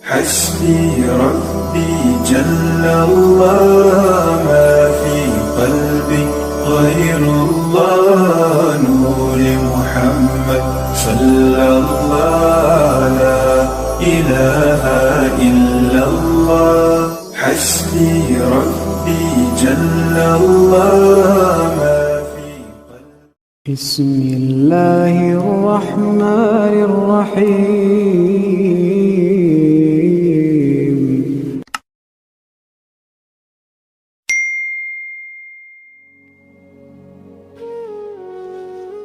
حسبي ربي جل الله ما في قلبي غير الله نور محمد صلى الله لا إله إلا الله حسبي ربي جل الله ما في قلبي بسم الله الرحمن الرحيم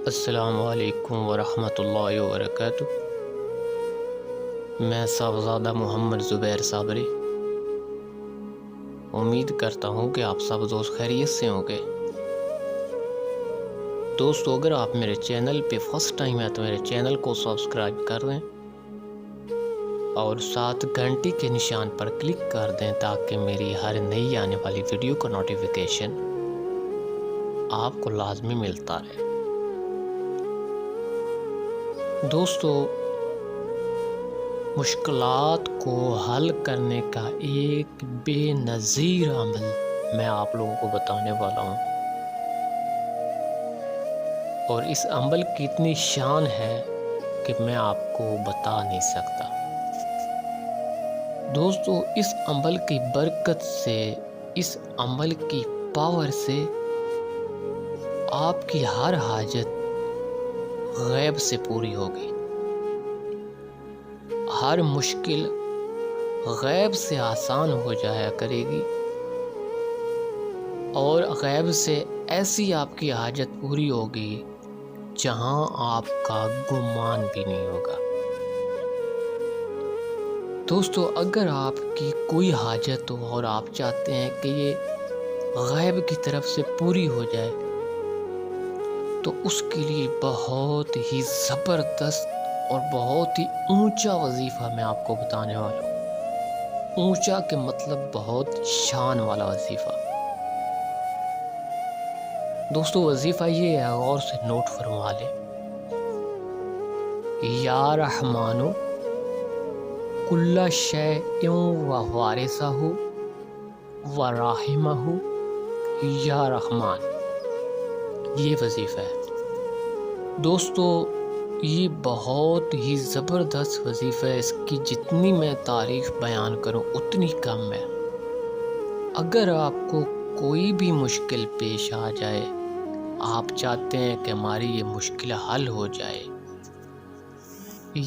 السلام علیکم ورحمۃ اللہ وبرکاتہ۔ میں صاحبزادہ محمد زبیر صابری امید کرتا ہوں کہ آپ سب دوست خیریت سے ہوں گے۔ دوستو، اگر آپ میرے چینل پہ فرسٹ ٹائم ہے تو میرے چینل کو سبسکرائب کر دیں اور ساتھ گھنٹی کے نشان پر کلک کر دیں تاکہ میری ہر نئی آنے والی ویڈیو کا نوٹیفیکیشن آپ کو لازمی ملتا رہے۔ دوستو، مشکلات کو حل کرنے کا ایک بے نظیر عمل میں آپ لوگوں کو بتانے والا ہوں، اور اس عمل کی اتنی شان ہے کہ میں آپ کو بتا نہیں سکتا۔ دوستو، اس عمل کی برکت سے، اس عمل کی پاور سے آپ کی ہر حاجت غیب سے پوری ہوگی، ہر مشکل غیب سے آسان ہو جایا کرے گی، اور غیب سے ایسی آپ کی حاجت پوری ہوگی جہاں آپ کا گمان بھی نہیں ہوگا۔ دوستو، اگر آپ کی کوئی حاجت ہو اور آپ چاہتے ہیں کہ یہ غیب کی طرف سے پوری ہو جائے تو اس کے لیے بہت ہی زبردست اور بہت ہی اونچا وظیفہ میں آپ کو بتانے والا ہوں۔ اونچا کے مطلب بہت شان والا وظیفہ۔ دوستو، وظیفہ یہ ہے، غور سے نوٹ فرما لیں۔ یا رحمانو کل شیء و وارثہ و راحمہ یا رحمان، یہ وظیفہ ہے۔ دوستو، یہ بہت ہی زبردست وظیفہ ہے، اس کی جتنی میں تعریف بیان کروں اتنی کم ہے۔ اگر آپ کو کوئی بھی مشکل پیش آ جائے، آپ چاہتے ہیں کہ ہماری یہ مشکل حل ہو جائے،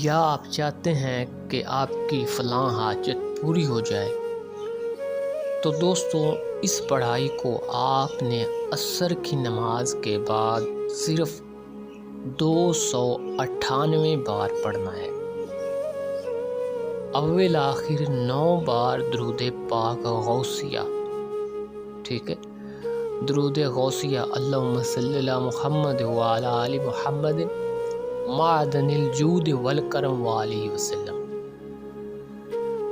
یا آپ چاہتے ہیں کہ آپ کی فلاں حاجت پوری ہو جائے، تو دوستو اس پڑھائی کو آپ نے عصر کی نماز کے بعد صرف 298 بار پڑھنا ہے۔ اول آخر 9 بار درود پاک غوثیہ، ٹھیک ہے، درود غوثیہ اللہم صلی علی محمد وعلی آل محمد معدن الجود والکرم وآلہ وسلم۔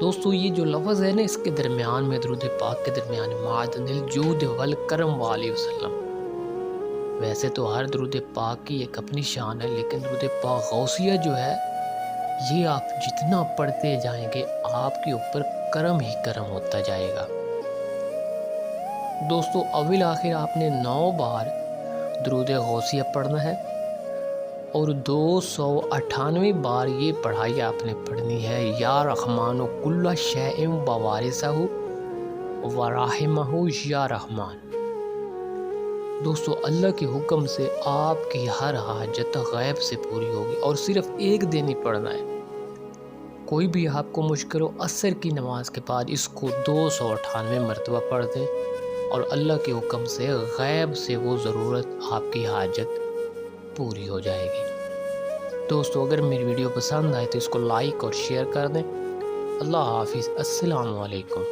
دوستو، یہ جو لفظ ہے نا، اس کے درمیان میں، درود پاک کے درمیان معدن الجود والکرم وآلہ وسلم، ویسے تو ہر درود پاک کی ایک اپنی شان ہے، لیکن درود پاک غوثیہ جو ہے، یہ آپ جتنا پڑھتے جائیں گے آپ کے اوپر کرم ہی کرم ہوتا جائے گا۔ دوستو، اول آخر آپ نے 9 بار درود غوثیہ پڑھنا ہے، اور 298 بار یہ پڑھائی آپ نے پڑھنی ہے، یا رحمانو کل شیء و وارثہ و راحمہ یا رحمان۔ دوستو، اللہ کے حکم سے آپ کی ہر حاجت غیب سے پوری ہوگی، اور صرف ایک دن ہی پڑھنا ہے۔ کوئی بھی آپ کو مشکل ہو، عصر کی نماز کے بعد اس کو 298 مرتبہ پڑھ دیں، اور اللہ کے حکم سے غیب سے وہ ضرورت، آپ کی حاجت پوری ہو جائے گی۔ دوستو، اگر میری ویڈیو پسند آئے تو اس کو لائک اور شیئر کر دیں۔ اللہ حافظ، السلام علیکم۔